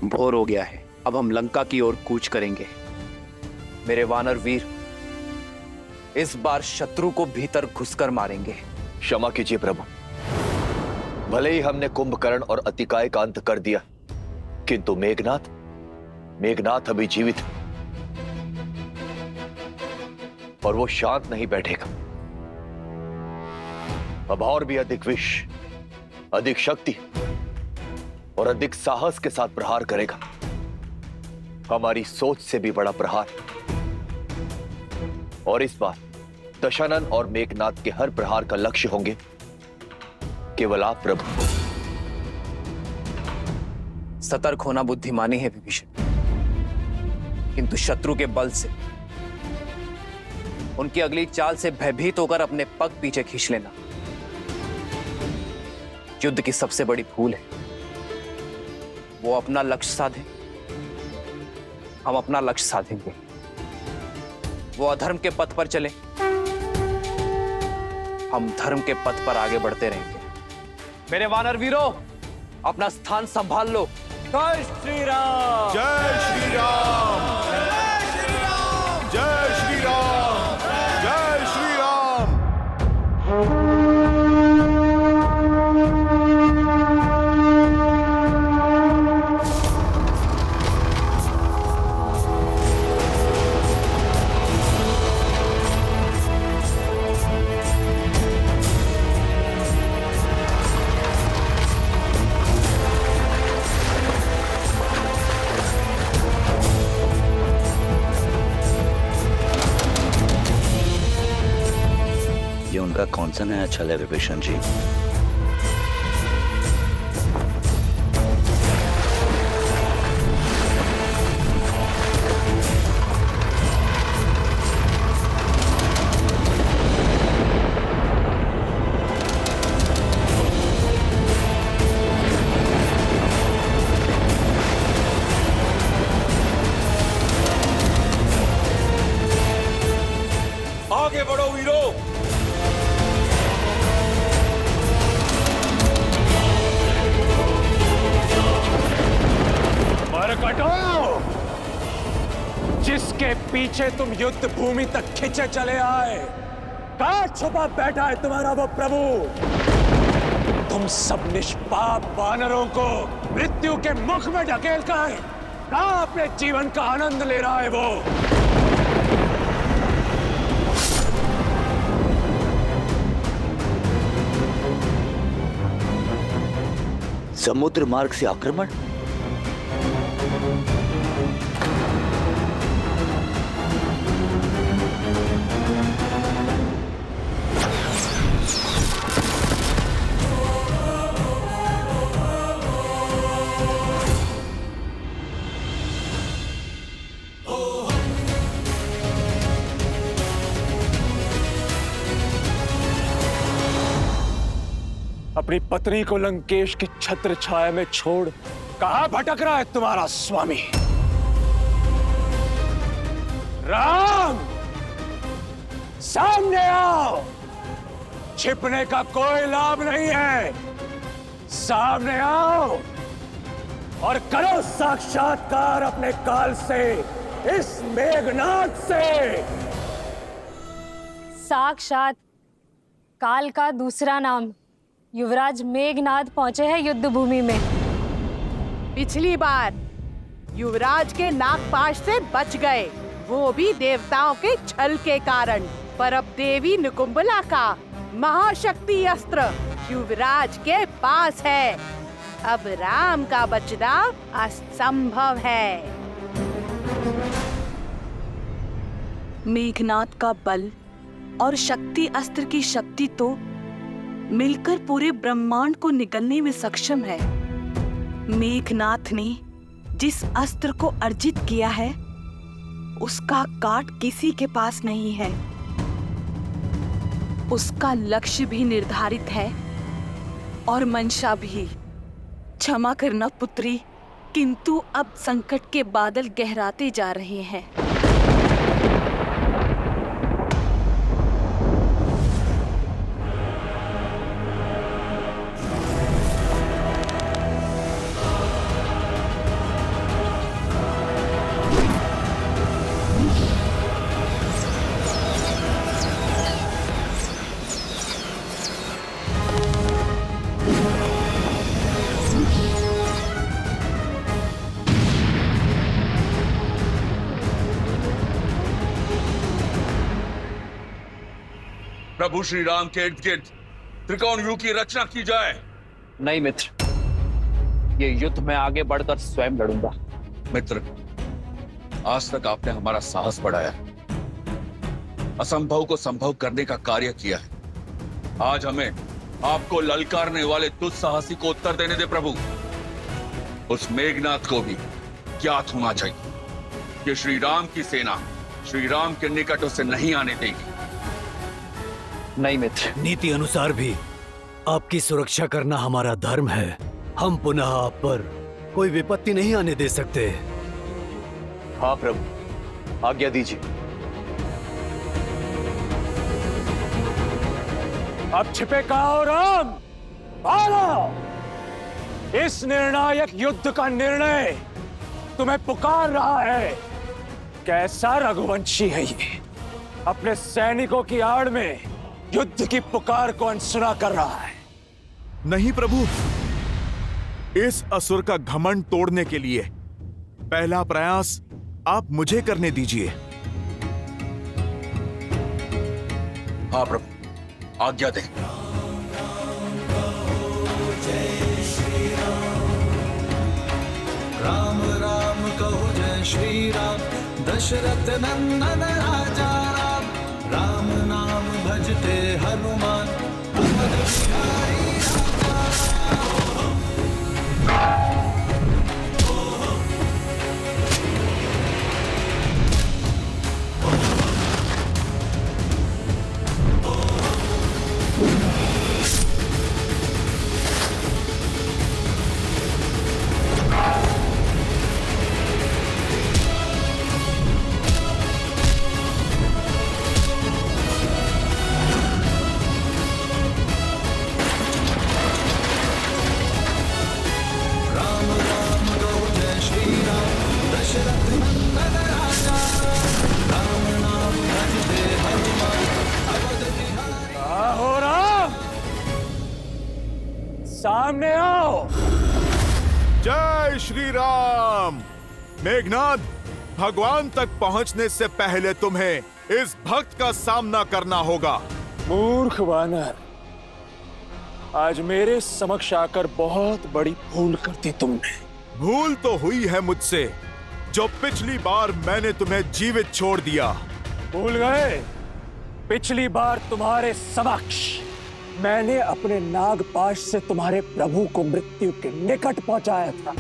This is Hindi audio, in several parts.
भोर हो गया है, अब हम लंका की ओर कूच करेंगे। मेरे वानर वीर, इस बार शत्रु को भीतर घुसकर मारेंगे। क्षमा कीजिए प्रभु, भले ही हमने कुंभकर्ण और अतिकाय का अंत कर दिया, किंतु मेघनाथ अभी जीवित है और वो शांत नहीं बैठेगा। अब और भी अधिक विष, अधिक शक्ति और अधिक साहस के साथ प्रहार करेगा। हमारी सोच से भी बड़ा प्रहार। और इस बार दशानन और मेघनाथ के हर प्रहार का लक्ष्य होंगे केवल आप प्रभु। सतर्क होना बुद्धिमानी है विभीषण, किंतु शत्रु के बल से, उनकी अगली चाल से भयभीत होकर अपने पग पीछे खींच लेना युद्ध की सबसे बड़ी भूल है। वो अपना लक्ष्य साधे, हम अपना लक्ष्य साधेंगे। वो अधर्म के पथ पर चले, हम धर्म के पथ पर आगे बढ़ते रहेंगे। मेरे वानर वीरों, अपना स्थान संभाल लो। जय श्री राम, जय श्री राम, जय श्री राम, जय श्री राम, जय श्री राम। ये उनका कौन सा नया छल है विभीषण जी? आगे बढ़ो वीरों। मरकटो, जिसके पीछे तुम युद्ध भूमि तक खिंचे चले आए, कहां छुपा बैठा है तुम्हारा वो प्रभु? तुम सब निष्पाप वानरों को मृत्यु के मुख में ढकेल कर कहां अपने जीवन का आनंद ले रहा है वो? समुद्र मार्ग से आक्रमण? अपनी पत्नी को लंकेश की छत्र छाया में छोड़ कहां भटक रहा है तुम्हारा स्वामी? राम, सामने आओ। छिपने का कोई लाभ नहीं है। सामने आओ और करो साक्षात्कार अपने काल से, इस मेघनाथ से। साक्षात काल का दूसरा नाम युवराज मेघनाथ पहुंचे हैं युद्ध भूमि में। पिछली बार युवराज के नागपाश से बच गए, वो भी देवताओं के छल के कारण। पर अब देवी निकुंभला का महाशक्ति अस्त्र युवराज के पास है। अब राम का बचना असंभव है। मेघनाथ का बल और शक्ति अस्त्र की शक्ति तो मिलकर पूरे ब्रह्मांड को निगलने में सक्षम है। मेघनाथ ने जिस अस्त्र को अर्जित किया है, उसका काट किसी के पास नहीं है। उसका लक्ष्य भी निर्धारित है और मंशा भी। क्षमा करना पुत्री, किंतु अब संकट के बादल गहराते जा रहे हैं। प्रभु श्री राम के इर्द गिर्द त्रिकोण युग की रचना की जाए। नहीं मित्र, ये युद्ध में आगे बढ़कर स्वयं लड़ूंगा। मित्र, आज तक आपने हमारा साहस बढ़ाया, असंभव को संभव करने का कार्य किया है। आज हमें आपको ललकारने वाले दुस्साहसी को उत्तर देने दे प्रभु। उस मेघनाथ को भी ज्ञात होना चाहिए कि श्री राम की सेना श्री राम के निकट उसे नहीं आने देगी। नहीं मित्र, नीति अनुसार भी आपकी सुरक्षा करना हमारा धर्म है। हम पुनः आप पर कोई विपत्ति नहीं आने दे सकते। हाँ प्रभु, आज्ञा दीजिए। अब छिपे कहाँ हो राम? आओ! इस निर्णायक युद्ध का निर्णय तुम्हें पुकार रहा है। कैसा रघुवंशी है ये, अपने सैनिकों की आड़ में युद्ध की पुकार को अनसुना कर रहा है। नहीं प्रभु, इस असुर का घमंड तोड़ने के लिए पहला प्रयास आप मुझे करने दीजिए। हाँ प्रभु, आज्ञा दें। राम राम कहो जय श्री राम, दशरथ नंदन राजा राम। राम नाम भजते हनुमान, अवध बिहारी राजा राम। सामने आओ। जय श्री राम। मेघनाद, भगवान तक पहुंचने से पहले तुम्हें इस भक्त का सामना करना होगा। मूर्ख वानर, आज मेरे समक्ष आकर बहुत बड़ी भूल कर दी तुमने। भूल तो हुई है मुझसे, जो पिछली बार मैंने तुम्हें जीवित छोड़ दिया। भूल गए? पिछली बार तुम्हारे समक्ष मैंने अपने नागपाश से तुम्हारे प्रभु को मृत्यु के निकट पहुंचाया था।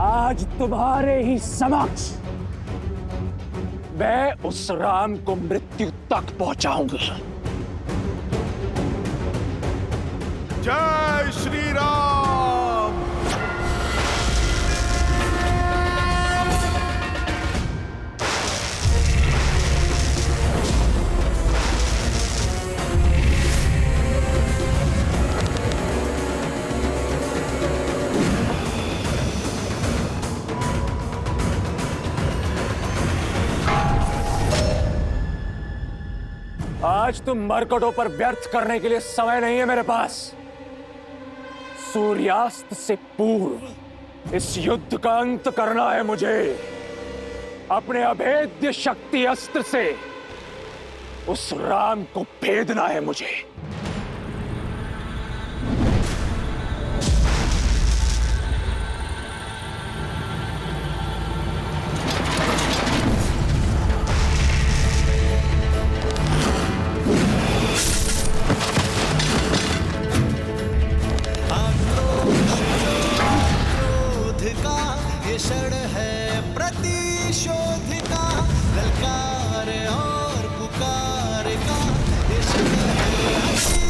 आज तुम्हारे ही समक्ष मैं उस राम को मृत्यु तक पहुंचाऊंगा। जय श्री राम। आज तुम मरकटों पर व्यर्थ करने के लिए समय नहीं है मेरे पास। सूर्यास्त से पूर्व इस युद्ध का अंत करना है मुझे। अपने अभेद्य शक्ति अस्त्र से उस राम को भेदना है मुझे। ये क्षण है प्रतिशोध का, ललकार और पुकार का। ये क्षण है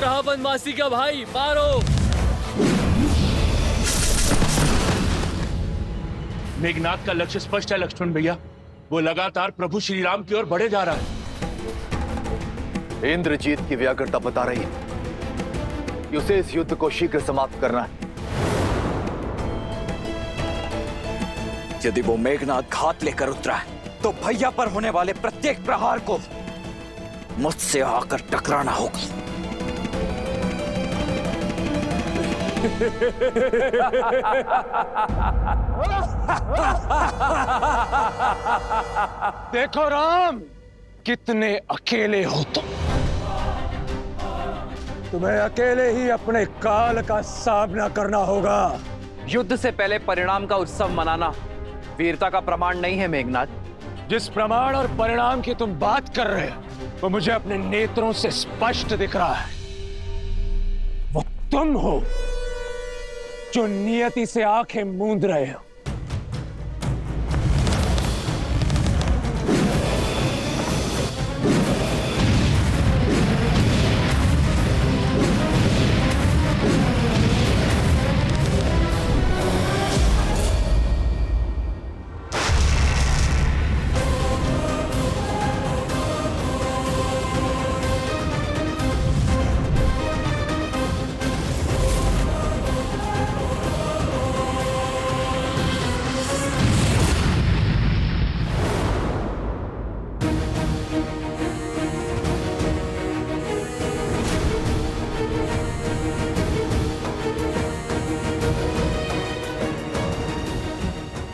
रहा वनवासी का भाई, मारो। मेघनाथ का लक्ष्य स्पष्ट है लक्ष्मण भैया, वो लगातार प्रभु श्री राम की ओर बढ़े जा रहा है। इंद्रजीत की व्याकुलता बता रही है कि उसे इस युद्ध को शीघ्र समाप्त करना है। यदि वो मेघनाथ घात लेकर उतरा है तो भैया पर होने वाले प्रत्येक प्रहार को मुझसे आकर टकराना होगा। देखो राम, कितने अकेले हो तुम्हें अकेले ही अपने काल का सामना करना होगा। युद्ध से पहले परिणाम का उत्सव मनाना वीरता का प्रमाण नहीं है मेघनाथ। जिस प्रमाण और परिणाम की तुम बात कर रहे हो वो मुझे अपने नेत्रों से स्पष्ट दिख रहा है। वो तुम हो जो नियति से आंखें मूंद रहे हो।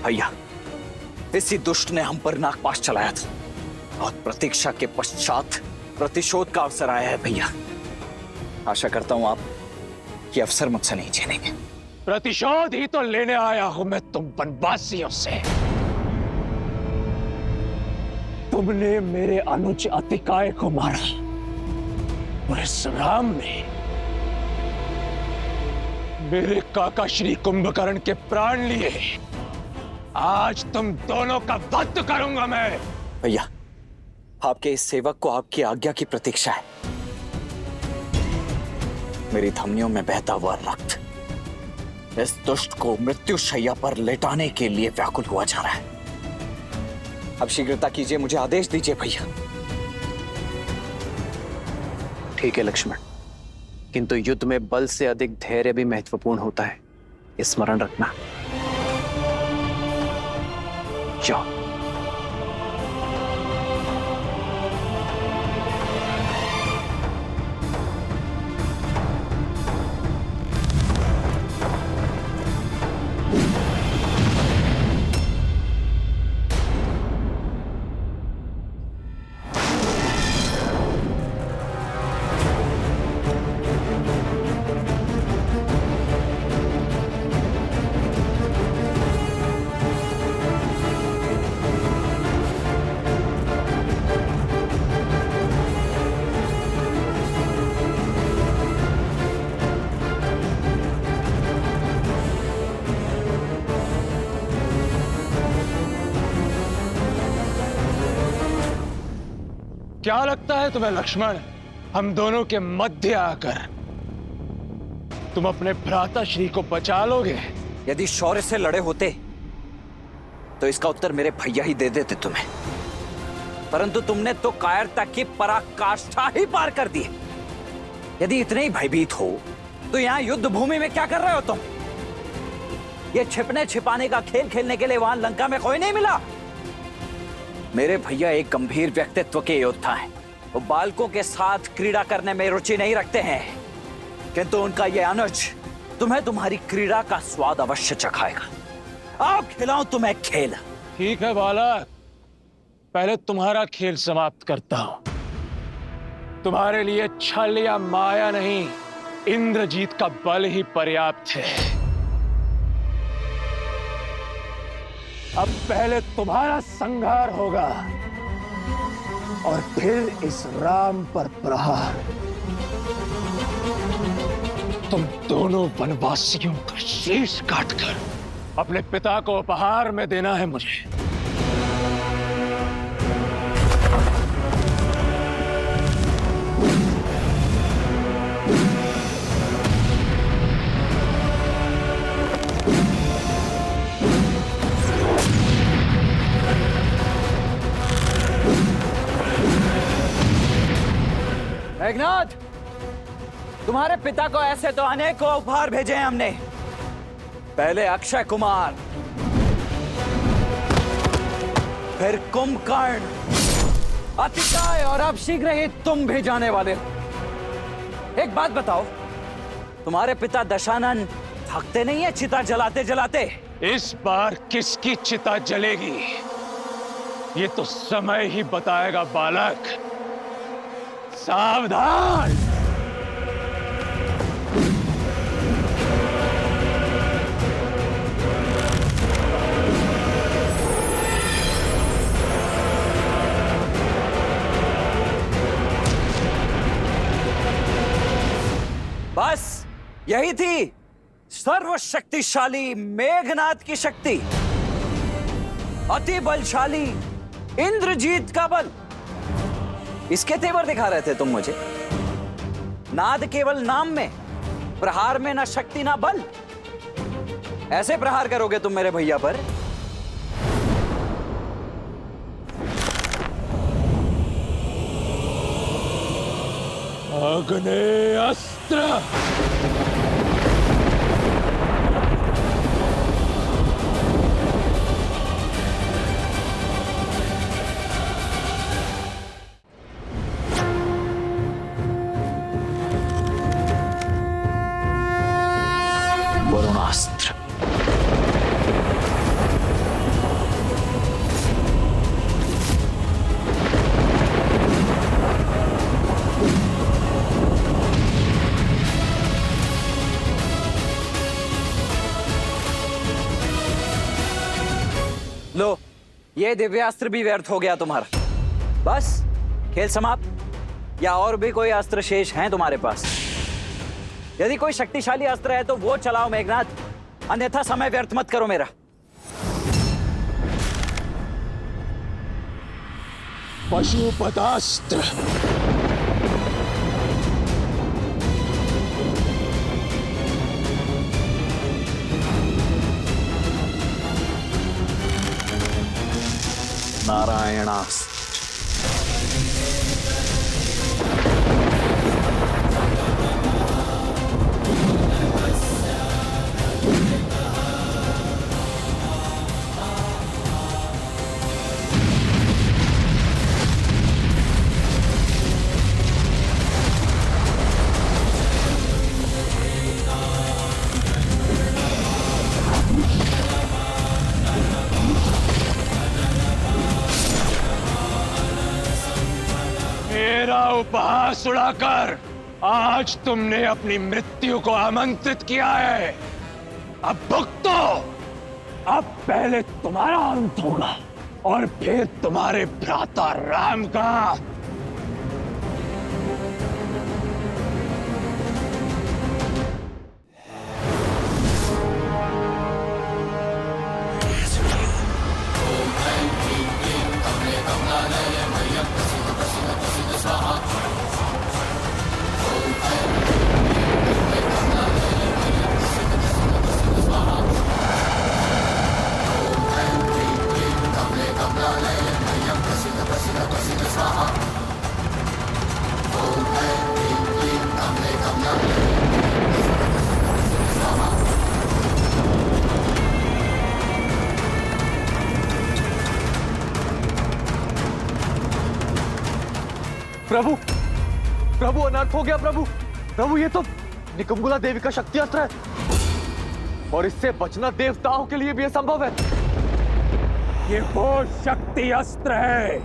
भैया, इसी दुष्ट ने हम पर नागपाश चलाया था और प्रतीक्षा के पश्चात प्रतिशोध का अवसर आया है भैया। आशा करता हूं आप ये अवसर मुझसे नहीं छीनेंगे। प्रतिशोध ही तो लेने आया हूं मैं तुम वनवासियों से। तुमने मेरे अनुज अतिकाय को मारा और इस राम ने मेरे काका श्री कुंभकर्ण के प्राण लिए। आज तुम दोनों का वध करूंगा मैं। भैया, आपके इस सेवक को आपकी आज्ञा की प्रतीक्षा है। मेरी धमनियों में बहता हुआ रक्त इस दुष्ट को मृत्यु शैया पर लेटाने के लिए व्याकुल हुआ जा रहा है। अब शीघ्रता कीजिए, मुझे आदेश दीजिए भैया। ठीक है लक्ष्मण, किंतु युद्ध में बल से अधिक धैर्य भी महत्वपूर्ण होता है, स्मरण रखना। जाओ। क्या लगता है तुम्हें लक्ष्मण, हम दोनों के मध्य आकर तुम अपने भ्राता श्री को बचा लोगे? यदि शौर्य से लड़े होते तो इसका उत्तर मेरे भैया ही दे देते तुम्हें, परंतु तुमने तो कायरता की पराकाष्ठा ही पार कर दी। यदि इतने ही भयभीत हो तो यहाँ युद्ध भूमि में क्या कर रहे हो तुम? ये छिपने छिपाने का खेल खेलने के लिए वहां लंका में कोई नहीं मिला। मेरे भैया एक गंभीर व्यक्तित्व के योद्धा हैं। वो बालकों के साथ क्रीड़ा करने में रुचि नहीं रखते हैं, किंतु उनका ये अनुज तुम्हें तुम्हारी क्रीड़ा का स्वाद अवश्य चखाएगा। आओ खिलाऊं तुम्हें खेल। ठीक है बालक, पहले तुम्हारा खेल समाप्त करता हूं। तुम्हारे लिए छल या माया नहीं, इंद्रजीत का बल ही पर्याप्त है। अब पहले तुम्हारा संहार होगा और फिर इस राम पर प्रहार। तुम दोनों वनवासियों का शीश काटकर अपने पिता को उपहार में देना है मुझे। मेघनाथ, तुम्हारे पिता को ऐसे तो अनेकों उपहार भेजे हैं हमने। पहले अक्षय कुमार, फिर कुंभकर्ण, अतिकाय और अब शीघ्र ही तुम भी जाने वाले हो। एक बात बताओ, तुम्हारे पिता दशानन थकते नहीं है चिता जलाते जलाते? इस बार किसकी चिता जलेगी ये तो समय ही बताएगा बालक। सावधान। बस यही थी सर्वशक्तिशाली मेघनाथ की शक्ति, अति बलशाली इंद्रजीत का बल। इसके तेवर दिखा रहे थे तुम मुझे। नाद केवल नाम में, प्रहार में ना शक्ति ना बल। ऐसे प्रहार करोगे तुम मेरे भैया पर? आग्नेयास्त्र। वरुणास्त्र। लो, ये दिव्यास्त्र भी व्यर्थ हो गया तुम्हारा। बस खेल समाप्त? या और भी कोई अस्त्र शेष हैं तुम्हारे पास? यदि कोई शक्तिशाली अस्त्र है तो वो चलाओ मेघनाथ, अन्यथा समय व्यर्थ मत करो मेरा। पशुपतास्त्र। नारायणास्त्र। मेरा उपहास उड़ाकर आज तुमने अपनी मृत्यु को आमंत्रित किया है। अब भुगतो। अब पहले तुम्हारा अंत होगा और फिर तुम्हारे भ्राता राम का। प्रभु, प्रभु अनर्थ हो गया प्रभु। प्रभु ये तो निकुंभला देवी का शक्ति अस्त्र है और इससे बचना देवताओं के लिए भी असंभव है। ये वो शक्ति अस्त्र है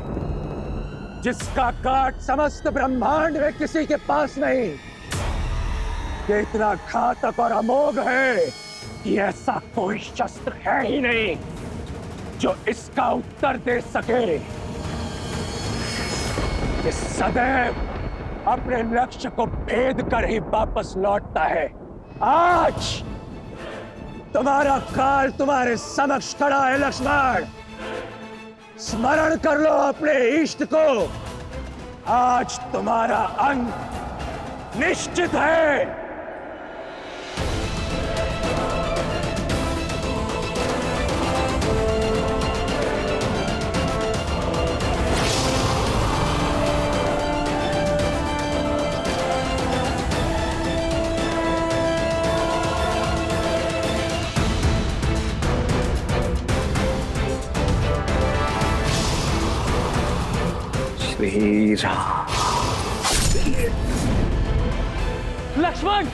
जिसका काट समस्त ब्रह्मांड में किसी के पास नहीं। ये इतना घातक और अमोघ है कि ऐसा कोई शस्त्र है ही नहीं जो इसका उत्तर दे सके। ये सदैव अपने लक्ष्य को भेद कर ही वापस लौटता है। आज तुम्हारा काल तुम्हारे समक्ष खड़ा है लक्ष्मण। स्मरण कर लो अपने इष्ट को। आज तुम्हारा अंत निश्चित है। श्री राम। लक्ष्मण